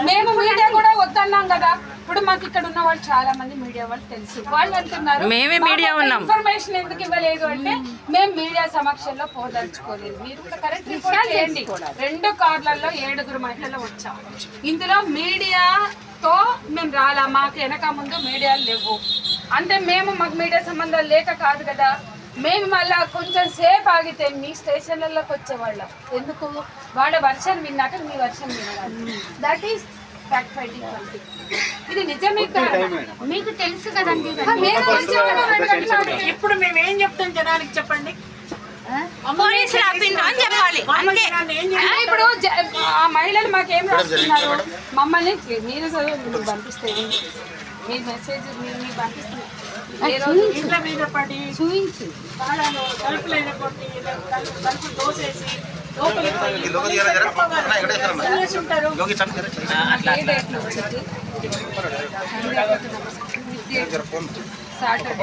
మేము మీడియా కూడా వద్దన్నాం కదా. ఇప్పుడు మాకు ఇక్కడ ఉన్న వాళ్ళు చాలా మంది మీడియా వాళ్ళు తెలుసు. వాళ్ళు అంటున్నారు మేమే మీడియా ఉన్నాం, ఇన్ఫర్మేషన్ ఎందుకు ఇవ్వలేదు అంటే మేము మీడియా సమక్షంలో పోదలుచుకోలేదు. మీరు కూడా కరెక్ట్ రిపోర్ట్ చేయండి. 2 కార్లలో 7 మహిళలు వచ్చాం. ఇందులో మీడియాతో మేము రాలా, మాకు వెనక ముందు మీడియాలు లేవు. అంటే మాకు మీడియా సంబంధాలు లేక కాదు కదా. మేము మళ్ళా కొంచెం సేపు ఆగితే మీ స్టేషన్లలోకి వచ్చేవాళ్ళం. ఎందుకు? వాళ్ళ వర్షన్ విన్నాక మీ వర్షన్ వినాలి. That is fact fighting. ఇది నిజమే మీకు తెలుసు కదండి. ఇప్పుడు మేము ఏం చెప్తాం జనానికి చెప్పండి? ఇప్పుడు ఆ మహిళలు మాకేం రాస్తున్నారు? మమ్మల్ని మీరు పంపిస్తే మీ మెసేజ్ మీరు పంపిస్తున్నారు. ఇంట్లో మీద పడి చూపించి తలుపులైన కొట్టి తలుపు దోసేసి సాటర్డే